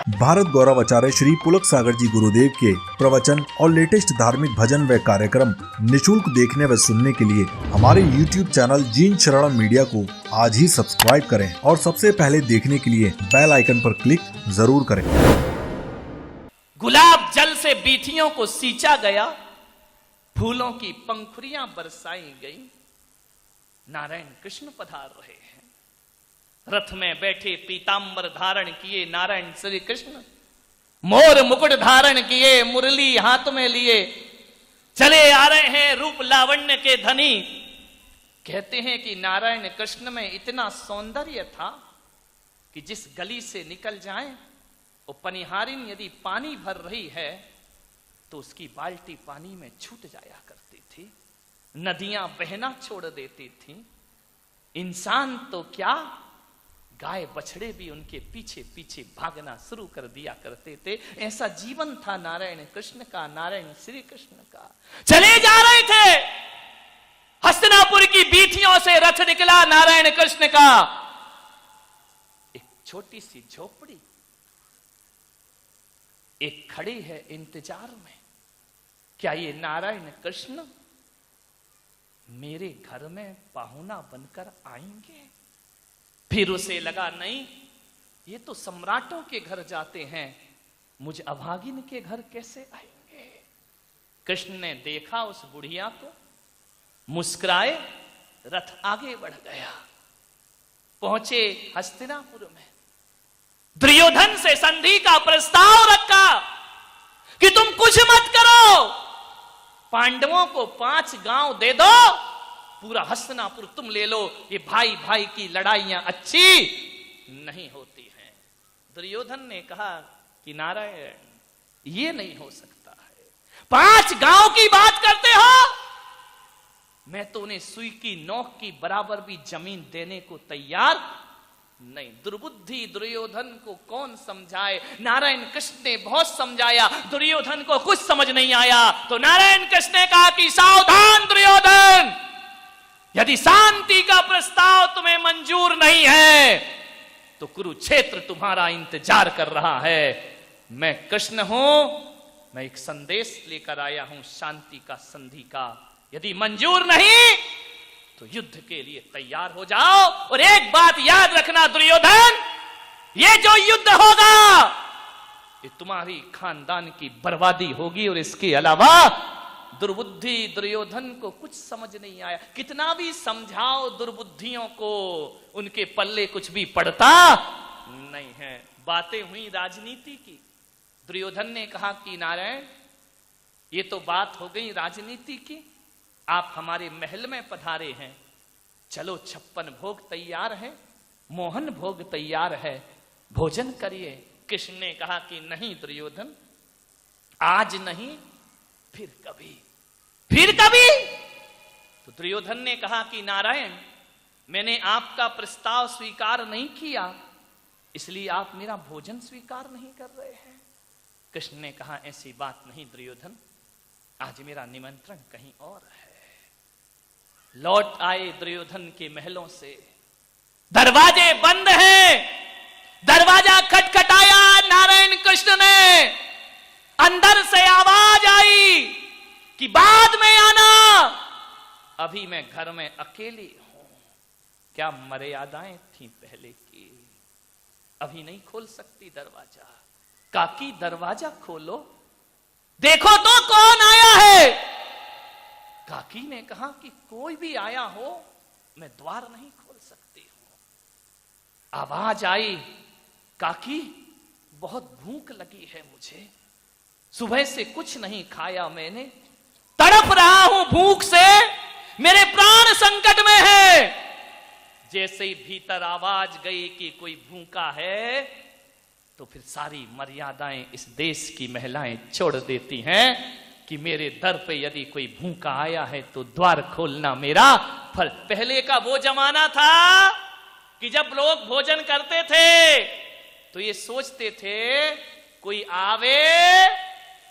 भारत गौरव आचार्य श्री पुलक सागर जी गुरुदेव के प्रवचन और लेटेस्ट धार्मिक भजन व कार्यक्रम निशुल्क देखने व सुनने के लिए हमारे YouTube चैनल जीन शरणम मीडिया को आज ही सब्सक्राइब करें और सबसे पहले देखने के लिए बेल आइकन पर क्लिक जरूर करें। गुलाब जल से बीथियों को सींचा गया, फूलों की पंखुड़ियां बरसाई गई। नारायण कृष्ण पधार रहे हैं। रथ में बैठे पीतांबर धारण किए नारायण श्री कृष्ण, मोर मुकुट धारण किए मुरली हाथ में लिए, चले आ रहे हैं रूप लावण्य के धनी। कहते हैं कि नारायण कृष्ण में इतना सौंदर्य था कि जिस गली से निकल जाएं, वो पनिहारिन यदि पानी भर रही है तो उसकी बाल्टी पानी में छूट जाया करती थी, नदियां बहना छोड़ देती थी। इंसान तो क्या, गाय बछड़े भी उनके पीछे पीछे भागना शुरू कर दिया करते थे। ऐसा जीवन था नारायण कृष्ण का, नारायण श्री कृष्ण का। चले जा रहे थे, हस्तिनापुर की बीथियों से रथ निकला नारायण कृष्ण का। एक छोटी सी झोपड़ी एक खड़ी है इंतजार में, क्या ये नारायण कृष्ण मेरे घर में पाहुना बनकर आएंगे? फिर उसे लगा, नहीं, ये तो सम्राटों के घर जाते हैं, मुझ अभागिन के घर कैसे आएंगे? कृष्ण ने देखा उस बुढ़िया को, मुस्कुराए, रथ आगे बढ़ गया। पहुंचे हस्तिनापुर में, दुर्योधन से संधि का प्रस्ताव रखा कि तुम कुछ मत करो, पांडवों को 5 गांव दे दो, पूरा हस्तिनापुर तुम ले लो। ये भाई भाई की लड़ाइयां अच्छी नहीं होती हैं। दुर्योधन ने कहा कि नारायण ये नहीं हो सकता है, 5 गांव की बात करते हो, मैं तो उन्हें सुई की नोक की बराबर भी जमीन देने को तैयार नहीं। दुर्बुद्धि दुर्योधन को कौन समझाए? नारायण कृष्ण ने बहुत समझाया, दुर्योधन को कुछ समझ नहीं आया। तो नारायण कृष्ण ने कहा कि सावधान दुर्योधन, यदि शांति का प्रस्ताव तुम्हें मंजूर नहीं है तो कुरुक्षेत्र तुम्हारा इंतजार कर रहा है। मैं कृष्ण हूं, मैं एक संदेश लेकर आया हूं शांति का, संधि का। यदि मंजूर नहीं तो युद्ध के लिए तैयार हो जाओ। और एक बात याद रखना दुर्योधन, ये जो युद्ध होगा ये तुम्हारी खानदान की बर्बादी होगी। और इसके अलावा दुर्बुद्धि दुर्योधन को कुछ समझ नहीं आया। कितना भी समझाओ दुर्बुद्धियों को, उनके पल्ले कुछ भी पड़ता नहीं है। बातें हुई राजनीति की। दुर्योधन ने कहा कि नारायण, ये तो बात हो गई राजनीति की, आप हमारे महल में पधारे हैं, चलो 56 भोग तैयार है, मोहन भोग तैयार है, भोजन करिए। कृष्ण ने कहा कि नहीं दुर्योधन, आज नहीं, फिर कभी, फिर कभी। तो दुर्योधन ने कहा कि नारायण, मैंने आपका प्रस्ताव स्वीकार नहीं किया, इसलिए आप मेरा भोजन स्वीकार नहीं कर रहे हैं। कृष्ण ने कहा ऐसी बात नहीं दुर्योधन, आज मेरा निमंत्रण कहीं और है। लौट आए दुर्योधन के महलों से, दरवाजे बंद हैं, दरवाजा खटखटाया नारायण कृष्ण ने, अंदर से आवाज आई कि बाद में आना, अभी मैं घर में अकेली हूं। क्या मर्यादाएं थी पहले की, अभी नहीं खोल सकती दरवाजा। काकी दरवाजा खोलो, देखो तो कौन आया है। काकी ने कहा कि कोई भी आया हो, मैं द्वार नहीं खोल सकती हूं। आवाज आई, काकी बहुत भूख लगी है मुझे, सुबह से कुछ नहीं खाया मैंने, तड़प रहा हूं भूख से, मेरे प्राण संकट में है। जैसे ही भीतर आवाज गई कि कोई भूखा है, तो फिर सारी मर्यादाएं इस देश की महिलाएं छोड़ देती हैं कि मेरे दर पे यदि कोई भूखा आया है तो द्वार खोलना मेरा फल। पहले का वो जमाना था कि जब लोग भोजन करते थे तो ये सोचते थे कोई आवे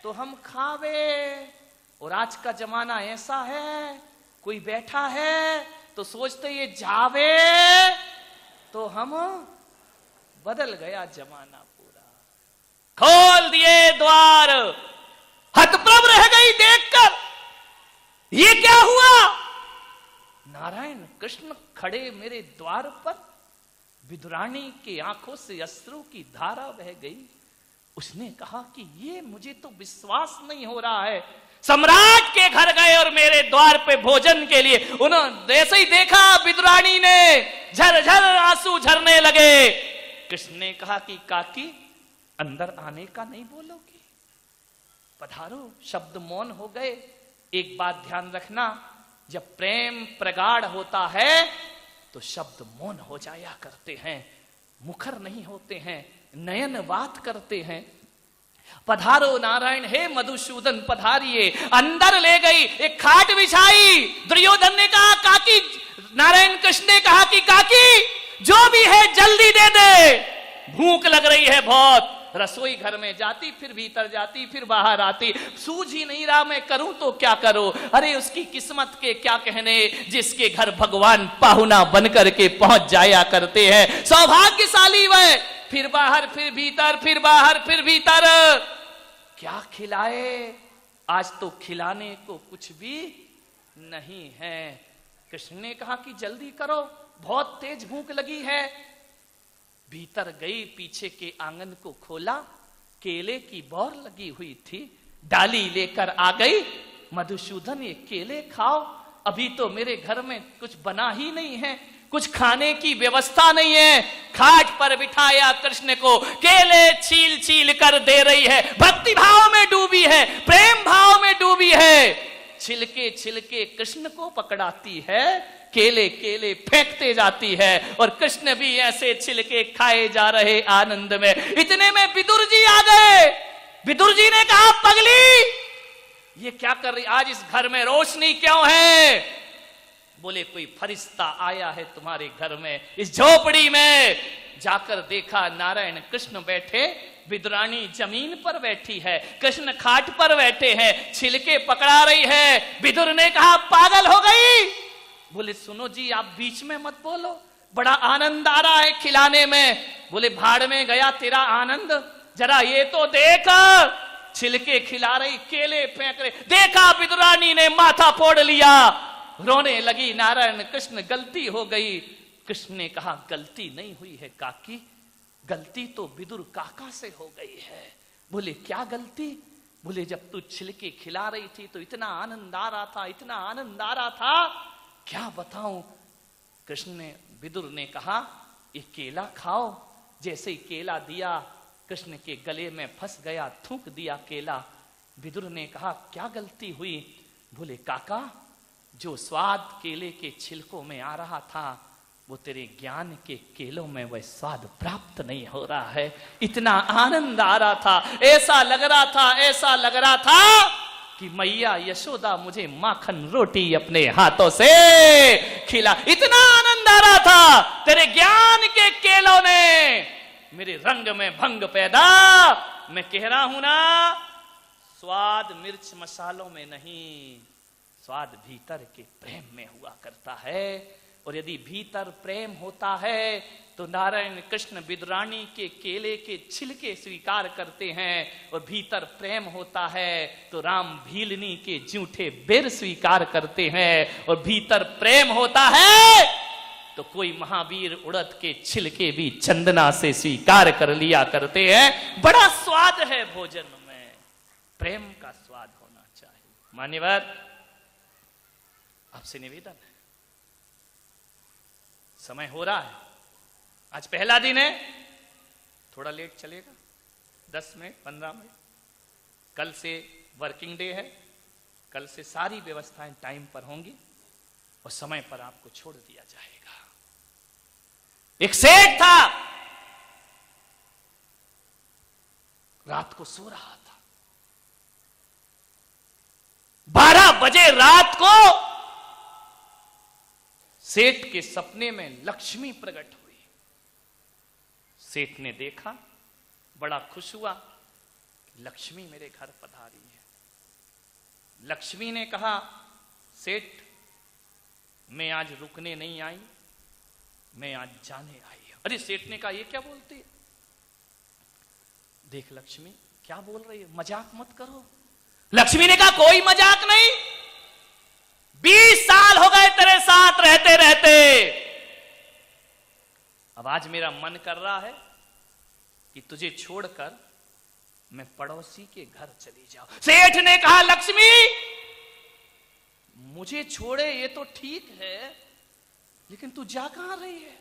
तो हम खावे। और आज का जमाना ऐसा है, कोई बैठा है तो सोचते ये जावे तो हम, बदल गया जमाना पूरा। खोल दिए द्वार। हतप्रभ रह गई देखकर, ये क्या हुआ? नारायण कृष्ण खड़े मेरे द्वार पर। विदुरानी के आंखों से अश्रु की धारा बह गई। उसने कहा कि ये मुझे तो विश्वास नहीं हो रहा है। सम्राट के घर गए और मेरे द्वार पे भोजन के लिए, उन्होंने जैसे ही देखा विदुरानी ने झरझर आंसू झरने लगे। कृष्ण ने कहा कि काकी अंदर आने का नहीं बोलोगी? पधारो। शब्द मौन हो गए। एक बात ध्यान रखना, जब प्रेम प्रगाढ़ होता है तो शब्द मौन हो जाया करते हैं, मुखर नहीं होते हैं, नयन बात करते हैं। पधारो नारायण, हे मधुसूदन पधारिए। अंदर ले गई, एक खाट बिछाई। दुर्योधन ने कहा काकी, नारायण कृष्ण ने कहा कि काकी जो भी है जल्दी दे दे, भूख लग रही है बहुत। रसोई घर में जाती, फिर भीतर जाती, फिर बाहर आती। सूझ ही नहीं रहा मैं करूं तो क्या करूं। अरे उसकी किस्मत के क्या कहने, जिसके घर भगवान पाहुना बनकर के पहुंच जाया करते हैं। सौभाग्यशाली वह। फिर बाहर, फिर भीतर, फिर बाहर, फिर भीतर। क्या खिलाए? आज तो खिलाने को कुछ भी नहीं है। कृष्ण ने कहा कि जल्दी करो, बहुत तेज भूख लगी है। भीतर गई, पीछे के आंगन को खोला, केले की बौर लगी हुई थी। डाली लेकर आ गई। मधुसूदन ये केले खाओ, अभी तो मेरे घर में कुछ बना ही नहीं है, कुछ खाने की व्यवस्था नहीं है। खाट पर बिठाया कृष्ण को, केले छील छील कर दे रही है। भक्ति भाव में डूबी है, प्रेम भाव में डूबी है। छिलके छिलके कृष्ण को पकड़ाती है, केले केले फेंकते जाती है, और कृष्ण भी ऐसे छिलके खाए जा रहे आनंद में। इतने में विदुर जी आ गए। विदुर जी ने कहा पगली ये क्या कर रही, आज इस घर में रोशनी क्यों है? बोले कोई फरिश्ता आया है तुम्हारे घर में। इस झोपड़ी में जाकर देखा, नारायण कृष्ण बैठे, विदुरानी जमीन पर बैठी है, कृष्ण खाट पर बैठे हैं, छिलके पकड़ा रही है। विदुर ने कहा पागल हो गई? बोले सुनो जी, आप बीच में मत बोलो, बड़ा आनंद आ रहा है खिलाने में। बोले भाड़ में गया तेरा आनंद, जरा ये तो देख। छिलके खिला रही, केले फेंक रहे। देखा विदुरानी ने माथा फोड़ लिया, रोने लगी। नारायण कृष्ण गलती हो गई। कृष्ण ने कहा गलती नहीं हुई है काकी, गलती तो विदुर काका से हो गई है। बोले क्या गलती? बोले जब तू छिलके खिला रही थी तो इतना आनंद आ रहा था, इतना आनंद आ रहा था, क्या बताऊं। कृष्ण ने, विदुर ने कहा ये केला खाओ। जैसे ही केला दिया, कृष्ण के गले में फंस गया, थूक दिया केला। विदुर ने कहा क्या गलती हुई? बोले काका जो स्वाद केले के छिलकों में आ रहा था, वो तेरे ज्ञान के केलों में वह स्वाद प्राप्त नहीं हो रहा है। इतना आनंद आ रहा था, ऐसा लग रहा था, ऐसा लग रहा था कि मैया यशोदा मुझे माखन रोटी अपने हाथों से खिला। इतना आनंद आ रहा था, तेरे ज्ञान के केलों ने मेरे रंग में भंग पैदा। मैं कह रहा हूं ना, स्वाद मिर्च मसालों में नहीं, स्वाद भीतर के प्रेम में हुआ करता है। और यदि भीतर प्रेम होता है तो नारायण कृष्ण विदुरानी के केले के छिलके स्वीकार करते हैं, और भीतर प्रेम होता है तो राम भीलनी के जूठे बेर स्वीकार करते हैं, और भीतर प्रेम होता है तो कोई महावीर उड़द के छिलके भी चंदना से स्वीकार कर लिया करते हैं। बड़ा स्वाद है भोजन में, प्रेम का स्वाद होना चाहिए। मान्यवर आपसे निवेदन है, समय हो रहा है, आज पहला दिन है, थोड़ा लेट चलेगा, 10 मिनट 15 मिनट। कल से वर्किंग डे है, कल से सारी व्यवस्थाएं टाइम पर होंगी और समय पर आपको छोड़ दिया जाएगा। एक सेठ था, रात को सो रहा था, 12 बजे रात को सेठ के सपने में लक्ष्मी प्रकट हुई। सेठ ने देखा, बड़ा खुश हुआ, लक्ष्मी मेरे घर पधारी है। लक्ष्मी ने कहा सेठ मैं आज रुकने नहीं आई, मैं आज जाने आई हूं। अरे सेठ ने कहा ये क्या बोलती है? देख लक्ष्मी क्या बोल रही है, मजाक मत करो। लक्ष्मी ने कहा कोई मजाक नहीं, 20 साल हो गए तेरे साथ रहते रहते, अब आज मेरा मन कर रहा है कि तुझे छोड़कर मैं पड़ोसी के घर चली जाऊं। सेठ ने कहा लक्ष्मी मुझे छोड़े ये तो ठीक है, लेकिन तू जा कहां रही है?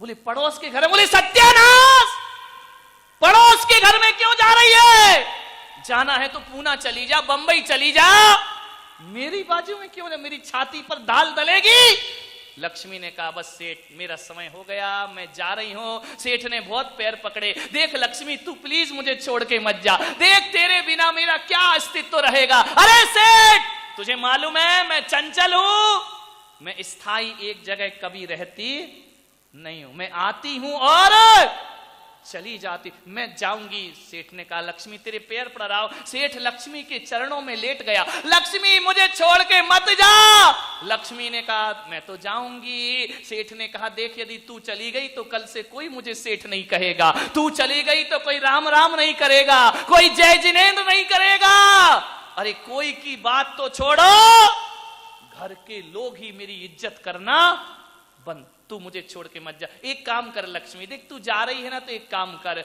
बोले पड़ोस के घर है। बोले सत्यानाश, पड़ोस के घर में क्यों जा रही है? जाना है तो पूना चली जा, बंबई चली जा, मेरी बाजू में क्यों? मेरी छाती पर दाल दलेगी। लक्ष्मी ने कहा बस सेठ मेरा समय हो गया, मैं जा रही हूं। सेठ ने बहुत पैर पकड़े, देख लक्ष्मी तू प्लीज मुझे छोड़ के मत जा, देख तेरे बिना मेरा क्या अस्तित्व रहेगा। अरे सेठ तुझे मालूम है मैं चंचल हूं, मैं स्थायी एक जगह कभी रहती नहीं हूं, मैं आती हूं और चली जाती, मैं जाऊंगी। सेठ ने कहा लक्ष्मी तेरे पैर पड़ रहा हूं। सेठ लक्ष्मी के चरणों में लेट गया, लक्ष्मी मुझे छोड़ के मत जा। लक्ष्मी ने कहा मैं तो जाऊंगी। सेठ ने कहा देख यदि तू चली गई तो कल से कोई मुझे सेठ नहीं कहेगा, तू चली गई तो कोई राम राम नहीं करेगा, कोई जय जिनेंद्र नहीं करेगा। अरे कोई की बात तो छोड़ो, घर के लोग ही मेरी इज्जत करना बंद, तू मुझे छोड़ के मत जा। एक काम कर लक्ष्मी, देख तू जा रही है ना तो एक काम कर,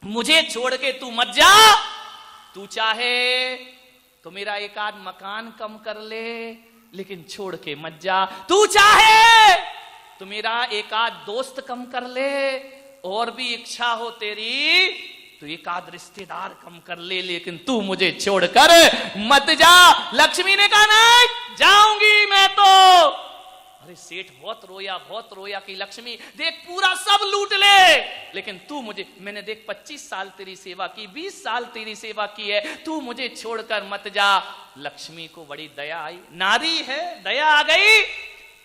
मुझे छोड़ के तू मत जा। तू चाहे तो मेरा एक आध मकान कम कर ले, लेकिन छोड़ के मत जा। तू चाहे तो मेरा एक आध दोस्त कम कर ले, और भी इच्छा हो तेरी तो एक आध रिश्तेदार कम कर ले, लेकिन तू मुझे छोड़कर मत जा। लक्ष्मी ने कहा नहीं जाऊंगी मैं तो। अरे सेठ बहुत रोया कि लक्ष्मी देख पूरा सब लूट ले, लेकिन तू मुझे, मैंने देख 25 साल तेरी सेवा की, 20 साल तेरी सेवा की है, तू मुझे छोड़कर मत जा। लक्ष्मी को बड़ी दया आई, नारी है दया आ गई।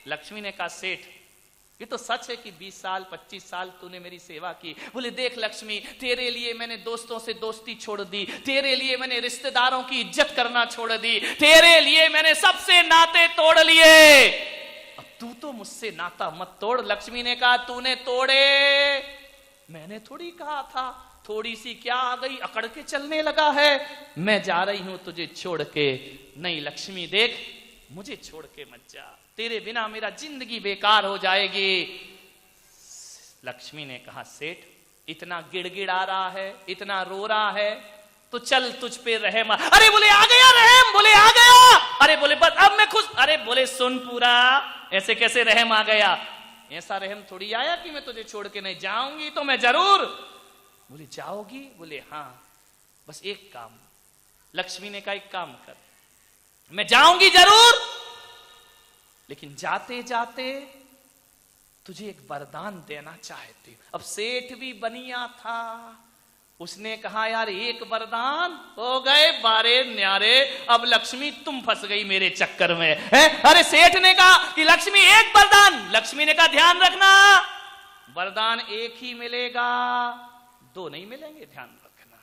लक्ष्मी ने कहा सेठ ये तो सच है कि 20 साल 25 साल तूने मेरी सेवा की। बोले देख लक्ष्मी तेरे लिए मैंने दोस्तों से दोस्ती छोड़ दी, तेरे लिए मैंने रिश्तेदारों की इज्जत करना छोड़ दी, तेरे लिए मैंने सबसे नाते तोड़ लिए, अब तू तो मुझसे नाता मत तोड़। लक्ष्मी ने कहा तूने तोड़े, मैंने थोड़ी कहा था, थोड़ी सी क्या आ गई, अकड़ के चलने लगा है, मैं जा रही हूं तुझे छोड़ के। नहीं लक्ष्मी देख मुझे छोड़ के मत जा, तेरे बिना मेरा जिंदगी बेकार हो जाएगी। लक्ष्मी ने कहा सेठ इतना गिड़गिड़ा रहा है, इतना रो रहा है, तो चल तुझ पे रहम। अरे बोले आ गया रहम, बोले आ गया। अरे बोले बस अब मैं खुश। अरे बोले सुन पूरा, ऐसे कैसे रहम आ गया? ऐसा रहम थोड़ी आया कि मैं तुझे छोड़ के नहीं जाऊंगी, तो मैं जरूर। बोले जाओगी? बोले हाँ बस एक काम। लक्ष्मी ने कहा एक काम कर, मैं जाऊंगी जरूर, लेकिन जाते जाते तुझे एक वरदान देना चाहती हूं। अब सेठ भी बनिया था, उसने कहा यार एक वरदान हो गए बारे न्यारे, अब लक्ष्मी तुम फंस गई मेरे चक्कर में है? अरे सेठ ने कहा कि लक्ष्मी एक वरदान। लक्ष्मी ने कहा ध्यान रखना वरदान एक ही मिलेगा, दो नहीं मिलेंगे, ध्यान रखना।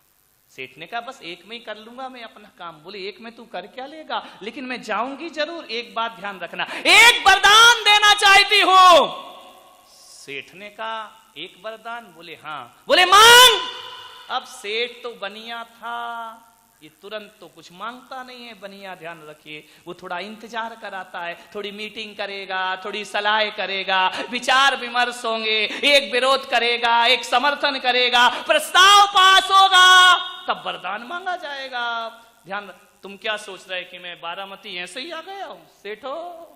सेठ ने कहा बस एक में ही कर लूंगा मैं अपना काम। बोले एक में तू कर क्या लेगा, लेकिन मैं जाऊंगी जरूर, एक बात ध्यान रखना, एक वरदान देना चाहती हूं। सेठ ने कहा एक वरदान? बोले हाँ। बोले मांग। अब सेठ तो बनिया था, ये तुरंत तो कुछ मांगता नहीं है बनिया, ध्यान रखिए, वो थोड़ा इंतजार कराता है, थोड़ी मीटिंग करेगा, थोड़ी सलाह करेगा, विचार विमर्श होंगे, एक विरोध करेगा, एक समर्थन करेगा, प्रस्ताव पास होगा, तब वरदान मांगा जाएगा। ध्यान, तुम क्या सोच रहे कि मैं बारामती ऐसे ही आ गया हूं? सेठो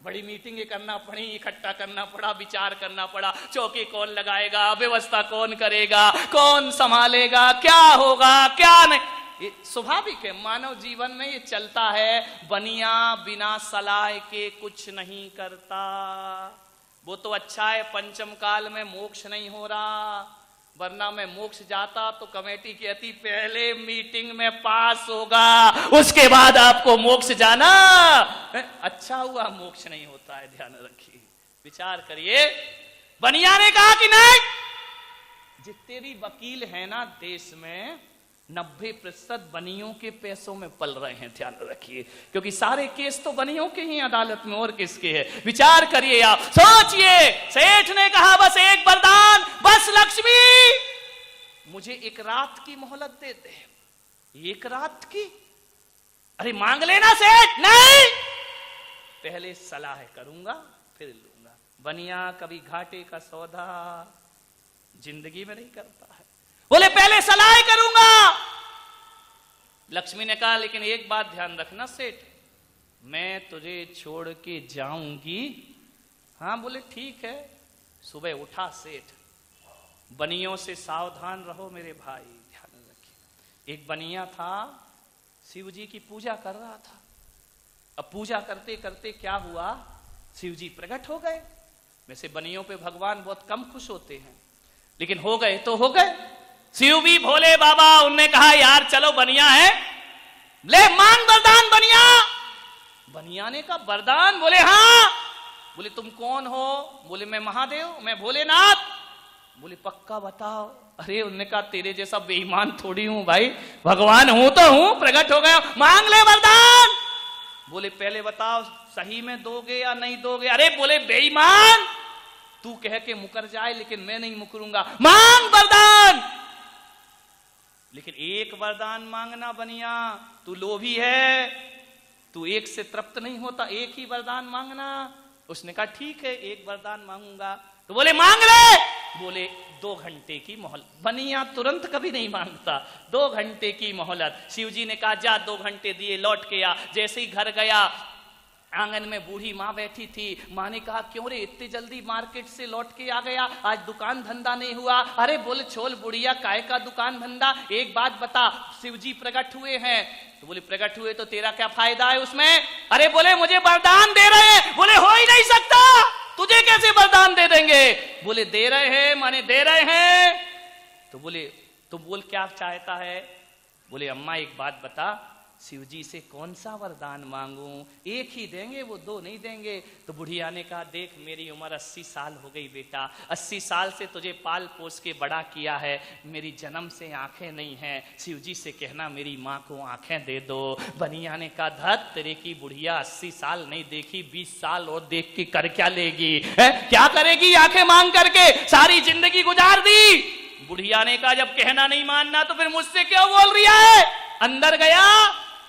बड़ी मीटिंग करना पड़ी, इकट्ठा करना पड़ा, विचार करना पड़ा, चौकी कौन लगाएगा, व्यवस्था कौन करेगा, कौन संभालेगा, क्या होगा क्या नहीं, ये स्वाभाविक है, मानव जीवन में ये चलता है। बनिया बिना सलाह के कुछ नहीं करता। वो तो अच्छा है पंचम काल में मोक्ष नहीं हो रहा, वरना मैं मोक्ष जाता तो कमेटी कहती पहले मीटिंग में पास होगा, उसके बाद आपको मोक्ष जाना। अच्छा हुआ मोक्ष नहीं होता है, ध्यान रखिए, विचार करिए। बनिया ने कहा कि नहीं, जितने भी वकील हैं ना देश में 90% बनियों के पैसों में पल रहे हैं, ध्यान रखिए, क्योंकि सारे केस तो बनियों के ही अदालत में, और किसके है? विचार करिए आप, सोचिए। सेठ ने कहा बस एक वरदान, बस लक्ष्मी मुझे एक रात की मोहलत दे दे। एक रात की? अरे मांग लेना सेठ। नहीं, पहले सलाह करूंगा फिर लूंगा। बनिया कभी घाटे का सौदा जिंदगी में नहीं करता है। बोले पहले सलाह करूंगा। लक्ष्मी ने कहा लेकिन एक बात ध्यान रखना सेठ, मैं तुझे छोड़ के जाऊंगी। हाँ बोले ठीक है। सुबह उठा सेठ, बनियों से सावधान रहो मेरे भाई, ध्यान रखिए। एक बनिया था, शिव जी की पूजा कर रहा था। अब पूजा करते करते क्या हुआ, शिव जी प्रकट हो गए। वैसे बनियों पे भगवान बहुत कम खुश होते हैं, लेकिन हो गए तो हो गए। शिव भी भोले बाबा, उनने कहा यार चलो बनिया है, ले मांग वरदान बनिया। बनिया ने कहा वरदान? बोले हाँ। बोले तुम कौन हो? बोले मैं महादेव, मैं भोलेनाथ। बोले पक्का बताओ। अरे उनने कहा तेरे जैसा बेईमान थोड़ी हूं भाई, भगवान हूं तो हूं, प्रकट हो गया, मांग ले वरदान। बोले पहले बताओ सही में दोगे या नहीं दोगे? अरे बोले बेईमान, तू कह के मुकर जाए लेकिन मैं नहीं मुकरूंगा, मांग वरदान। लेकिन एक वरदान मांगना बनिया, तू लोभी है, तू एक से तृप्त नहीं होता, एक ही वरदान मांगना। उसने कहा ठीक है एक वरदान मांगूंगा। तो बोले मांग ले। बोले 2 घंटे की मोहलत। बनिया तुरंत कभी नहीं मांगता, 2 घंटे की मोहलत। शिव जी ने कहा जा 2 घंटे दिए, लौट के आ। जैसे ही घर गया, आंगन में बूढ़ी माँ बैठी थी। माँ ने कहा क्यों रे इतनी जल्दी मार्केट से लौट के आ गया, आज दुकान धंधा नहीं हुआ? अरे बोले छोल बुढ़िया, काय का दुकान धंधा, एक बात बता, शिव जी प्रकट हुए हैं। तो बोले प्रकट हुए तो तेरा क्या फायदा है उसमें? अरे बोले मुझे वरदान दे रहे हैं। बोले हो ही नहीं सकता, तुझे कैसे वरदान दे देंगे? बोले दे रहे हैं, माने दे रहे हैं। तो बोले तुम बोल क्या चाहता है? बोले अम्मा एक बात बता, शिव जी से कौन सा वरदान मांगूं? एक ही देंगे, वो 2 नहीं देंगे। तो बुढ़िया ने कहा देख मेरी उम्र 80 साल हो गई बेटा, 80 साल से तुझे पाल पोस के बड़ा किया है, मेरी जन्म से आंखें नहीं हैं, शिव जी से कहना मेरी माँ को आंखें दे दो। बनिया ने कहा धत तेरे की बुढ़िया 80 साल नहीं देखी, 20 साल और देख के कर क्या लेगी? क्या करेगी आंखें मांग करके? सारी जिंदगी गुजार दी। बुढ़िया ने कहा जब कहना नहीं मानना तो फिर मुझसे क्यों बोल रही है? अंदर गया,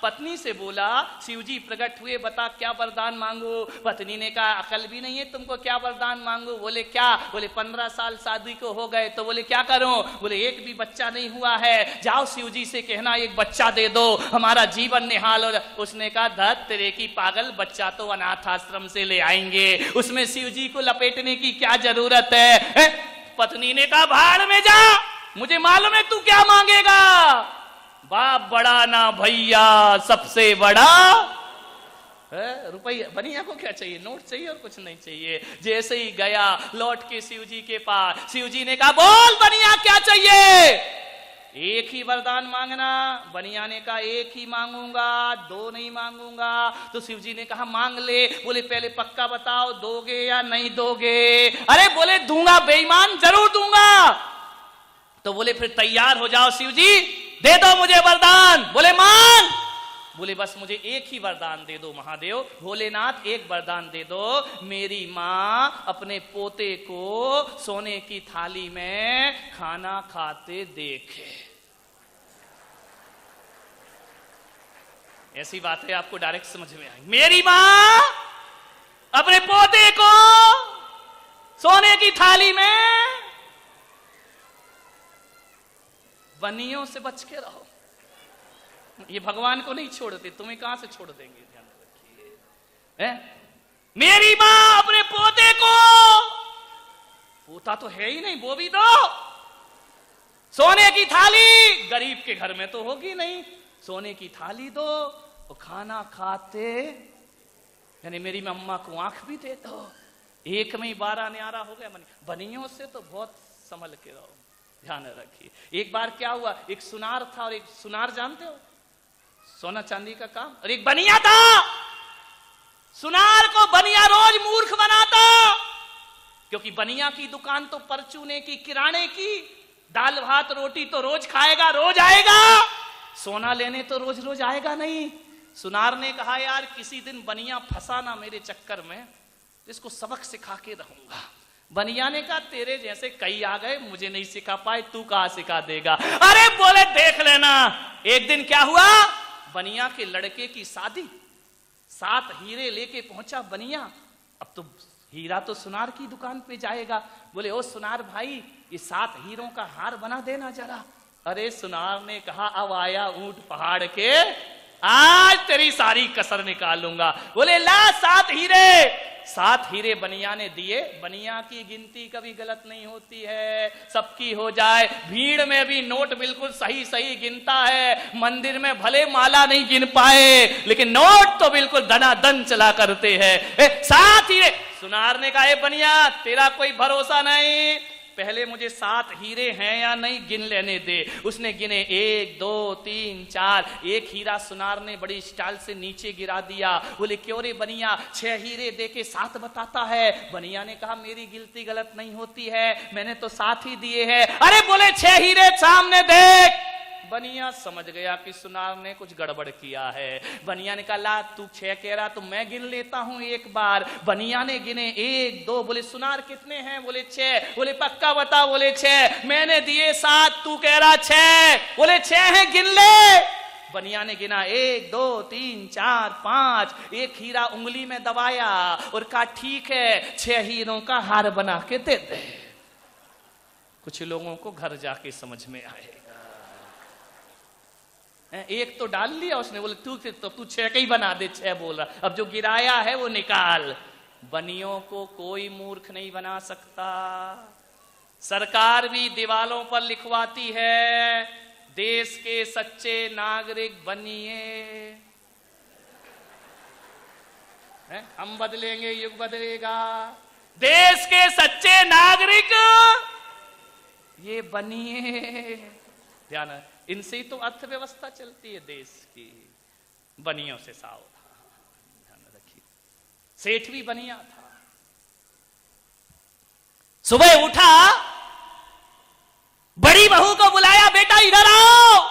पत्नी से बोला शिव जी प्रकट हुए, बता क्या वरदान मांगो? पत्नी ने कहा अकल भी नहीं है तुमको, क्या वरदान मांगो? बोले क्या? बोले 15 साल शादी को हो गए। तो बोले क्या करूं? बोले एक भी बच्चा नहीं हुआ है, जाओ शिव जी से कहना एक बच्चा दे दो, हमारा जीवन निहाल हो। उसने कहा धत तेरे की पागल, बच्चा तो अनाथ आश्रम से ले आएंगे, उसमें शिव जी को लपेटने की क्या जरूरत है? पत्नी ने कहा भाड़ में जा, मुझे मालूम है तू क्या मांगेगा। बाप बड़ा ना भैया सबसे बड़ा रुपया। बनिया को क्या चाहिए? नोट चाहिए और कुछ नहीं चाहिए। जैसे ही गया लौट के शिव जी के पास, शिव जी ने कहा बोल बनिया क्या चाहिए? एक ही वरदान मांगना। बनिया ने कहा एक ही मांगूंगा, 2 नहीं मांगूंगा। तो शिव जी ने कहा मांग ले। बोले पहले पक्का बताओ दोगे या नहीं दोगे? अरे बोले दूंगा बेईमान, जरूर दूंगा। तो बोले फिर तैयार हो जाओ शिव जी, दे दो मुझे वरदान। बोले मांग। बोले बस मुझे एक ही वरदान दे दो महादेव, भोलेनाथ एक वरदान दे दो, मेरी माँ अपने पोते को सोने की थाली में खाना खाते देखे। ऐसी बात है आपको डायरेक्ट समझ में आएगी। मेरी माँ अपने पोते को सोने की थाली में। बनियों से बच के रहो, ये भगवान को नहीं छोड़ते, तुम्हें कहां से छोड़ देंगे, ध्यान रखिए। मेरी मां अपने पोते को, पोता तो है ही नहीं, वो भी दो, सोने की थाली, गरीब के घर में तो होगी नहीं, सोने की थाली दो, और खाना खाते, यानी मेरी अम्मा को आंख भी दे दो। एक में ही 12 न्यारा हो गया। बनियों से तो बहुत संभल के रहो, ध्यान रखिए। एक बार क्या हुआ, एक सुनार था, और एक सुनार जानते हो सोना चांदी का काम, और एक बनिया था। सुनार को बनिया रोज मूर्ख बनाता, क्योंकि बनिया की दुकान तो परचूने की, किराने की, दाल भात रोटी तो रोज खाएगा, रोज आएगा, सोना लेने तो रोज रोज आएगा नहीं। सुनार ने कहा यार किसी दिन बनिया फंसा ना मेरे चक्कर में, इसको सबक सिखा के रहूंगा। बनिया ने कहा तेरे जैसे कई आ गए, मुझे नहीं सिखा पाए, तू कहां सिखा देगा। अरे बोले देख लेना। एक दिन क्या हुआ, बनिया के लड़के की शादी, 7 हीरे लेके पहुंचा बनिया। अब तो हीरा तो सुनार की दुकान पे जाएगा। बोले ओ सुनार भाई, ये 7 हीरों का हार बना देना जरा। अरे सुनार ने कहा अब आया ऊंट पहाड़ के, आज तेरी सारी कसर निकालूंगा। बोले ला 7 हीरे। 7 हीरे बनिया ने दिए। बनिया की गिनती कभी गलत नहीं होती है, सबकी हो जाए। भीड़ में भी नोट बिल्कुल सही सही गिनता है। मंदिर में भले माला नहीं गिन पाए, लेकिन नोट तो बिल्कुल धनाधन चला करते हैं। 7 हीरे। सुनार ने कहा ए बनिया, तेरा कोई भरोसा नहीं, पहले मुझे 7 हीरे हैं या नहीं गिन लेने दे। उसने गिने 1 2 3 4। एक हीरा सुनार ने बड़ी स्टाइल से नीचे गिरा दिया। बोले क्यों रे बनिया, 6 हीरे देके 7 बताता है। बनिया ने कहा मेरी गिनती गलत नहीं होती है, मैंने तो 7 ही दिए हैं। अरे बोले 6 हीरे सामने देख। बनिया समझ गया कि सुनार ने कुछ गड़बड़ किया है। बनिया ने कहा ला तू 6 कह रहा तो मैं गिन लेता हूं एक बार। बनिया ने गिने 1 2। बोले सुनार कितने हैं? बोले 6। बोले पक्का बता? बोले 6। मैंने दिए 7, तू कह रहा 6। बोले 6 हैं, गिन ले। बनिया ने गिना 1 2 3 4 5। एक हीरा उंगली में दबाया और कहा ठीक है, 6 हीरों का हार बना के दे दे। कुछ लोगों को घर जाके समझ में आएगा। एक तो डाल लिया उसने। बोले तू 6 का ही बना दे, 6 बोल रहा। अब जो गिराया है वो निकाल। बनियों को कोई मूर्ख नहीं बना सकता। सरकार भी दीवालों पर लिखवाती है देश के सच्चे नागरिक बनिए, हम बदलेंगे युग बदलेगा। देश के सच्चे नागरिक ये बनिए। ध्यान है, इनसे ही तो अर्थव्यवस्था चलती है देश की। बनियों से सावधान, ध्यान रखिए। सेठ भी बनिया था। सुबह उठा, बड़ी बहू को बुलाया, बेटा इधर आओ।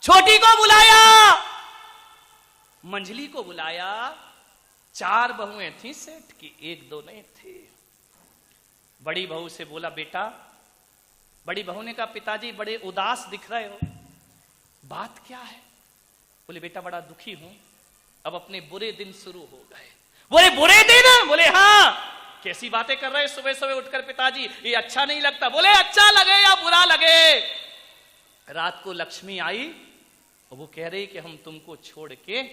छोटी को बुलाया, मंझली को बुलाया। 4 बहुएं थी सेठ की, 1 2 नहीं थी। बड़ी बहू से बोला बेटा। बड़ी बहू ने कहा पिताजी बड़े उदास दिख रहे हो, बात क्या है? बोले बेटा बड़ा दुखी हूं, अब अपने बुरे दिन शुरू हो गए। बोले बुरे दिन? बोले हाँ। कैसी बातें कर रहे सुबह सुबह उठकर पिताजी, ये अच्छा नहीं लगता। बोले अच्छा लगे या बुरा लगे, रात को लक्ष्मी आई और वो कह रही कि हम तुमको छोड़ के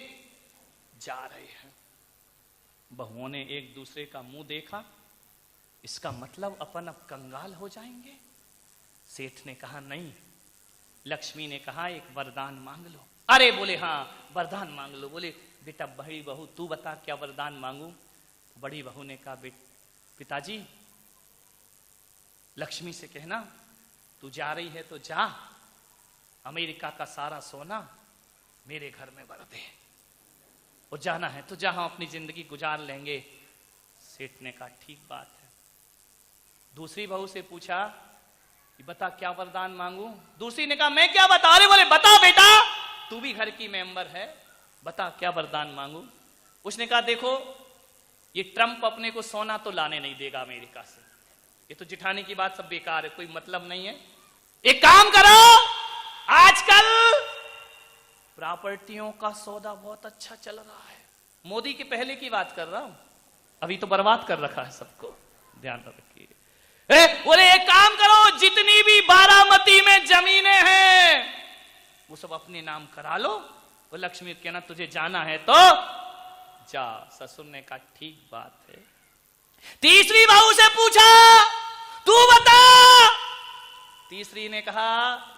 जा रहे हैं। बहुओं ने एक दूसरे का मुंह देखा, इसका मतलब अपन अब कंगाल हो जाएंगे। सेठ ने कहा नहीं। लक्ष्मी ने कहा एक वरदान मांग लो। अरे बोले हाँ वरदान मांग लो। बोले बेटा बड़ी बहू तू बता क्या वरदान मांगू? बड़ी बहू ने कहा पिताजी लक्ष्मी से कहना तू जा रही है तो जा, अमेरिका का सारा सोना मेरे घर में भर दे, और जाना है तो जहां अपनी जिंदगी गुजार लेंगे। सेठ ने कहा ठीक बात है। दूसरी बहू से पूछा बता क्या वरदान मांगू? दूसरी ने कहा मैं क्या बता रहे? बोले बता बेटा, तू भी घर की मेंबर है, बता क्या वरदान मांगू? उसने कहा देखो ये ट्रंप अपने को सोना तो लाने नहीं देगा अमेरिका से, ये तो जिठाने की बात सब बेकार है, कोई मतलब नहीं है। एक काम करो, आजकल प्रॉपर्टियों का सौदा बहुत अच्छा चल रहा है। मोदी के पहले की बात कर रहा हूं, अभी तो बर्बाद कर रखा है सबको, ध्यान रखिए। बोले एक काम करो, जितनी भी बारामती में जमीनें हैं वो सब अपने नाम करा लो। वो लक्ष्मी कहना तुझे जाना है तो जा। ससुर ने कहा ठीक बात है। तीसरी बहू से पूछा तू बता। तीसरी ने कहा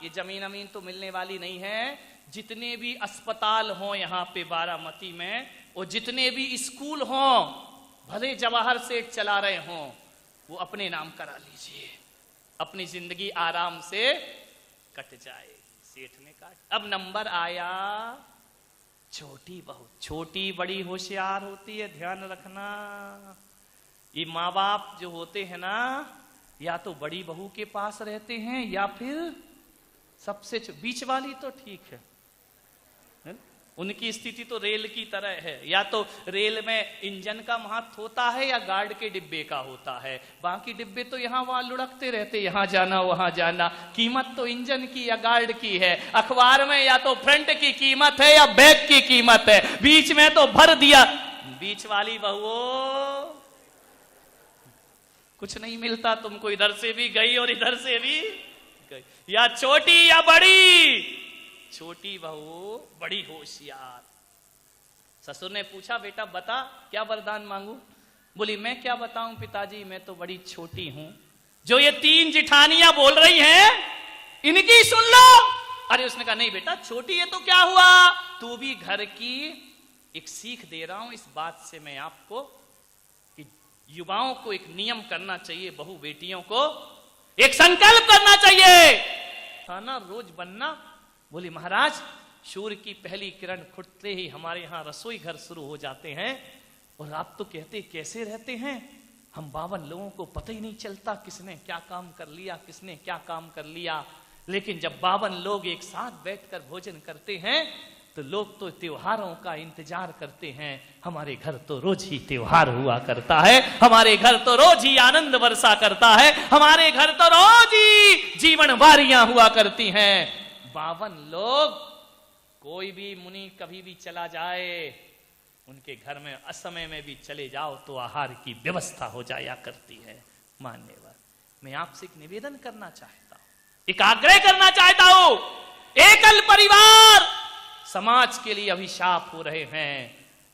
ये जमीन अमीन तो मिलने वाली नहीं है, जितने भी अस्पताल हों यहाँ पे बारामती में, और जितने भी स्कूल हों, भले जवाहर सेठ चला रहे हों, वो अपने नाम करा लीजिए, अपनी जिंदगी आराम से कट जाएगी। सेठ ने कहा अब नंबर आया छोटी बहू। छोटी बड़ी होशियार होती है, ध्यान रखना। ये माँ बाप जो होते हैं ना, या तो बड़ी बहू के पास रहते हैं या फिर सबसे बीच वाली तो ठीक है, उनकी स्थिति तो रेल की तरह है, या तो रेल में इंजन का महत्व होता है या गार्ड के डिब्बे का होता है। बाकी डिब्बे तो यहाँ वहां लुढ़कते रहते, यहाँ जाना वहां जाना। कीमत तो इंजन की या गार्ड की है। अखबार में या तो फ्रंट की कीमत है या बैक की कीमत है, बीच में तो भर दिया। बीच वाली बहुओं कुछ नहीं मिलता तुमको, इधर से भी गई और इधर से भी गई। या छोटी या बड़ी, छोटी बहू बड़ी होशियार। ससुर ने पूछा बेटा बता क्या वरदान मांगू? बोली मैं क्या बताऊं पिताजी, मैं तो बड़ी छोटी हूं। जो ये 3 जिठानियां बोल रही हैं इनकी सुन लो। अरे उसने कहा नहीं बेटा छोटी है तो क्या हुआ, तू भी घर की एक सीख दे रहा हूं इस बात से मैं आपको कि युवाओं को एक नियम करना चाहिए, बहू बेटियों को एक संकल्प करना चाहिए, खाना रोज बनना। बोली महाराज सूर्य की पहली किरण फुटते ही हमारे यहाँ रसोई घर शुरू हो जाते हैं, और आप तो कहते कैसे रहते हैं, हम 52 लोगों को पता ही नहीं चलता किसने क्या काम कर लिया, किसने क्या काम कर लिया। लेकिन जब 52 लोग एक साथ बैठकर भोजन करते हैं तो लोग तो त्योहारों का इंतजार करते हैं। हमारे घर तो रोज ही त्योहार हुआ करता है, हमारे घर तो रोज ही आनंद वर्षा करता है, हमारे घर तो रोज ही जीवन वारियां हुआ करती हैं। 52 लोग, कोई भी मुनि कभी भी चला जाए उनके घर में असमय में भी चले जाओ तो आहार की व्यवस्था हो जाया करती है। मान्यवर, मैं आपसे एक निवेदन करना चाहता हूं, एक आग्रह करना चाहता हूं। एकल परिवार समाज के लिए अभिशाप हो रहे हैं,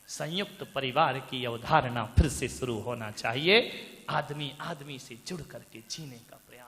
संयुक्त परिवार की अवधारणा फिर से शुरू होना चाहिए। आदमी आदमी से जुड़ करके जीने का प्रयास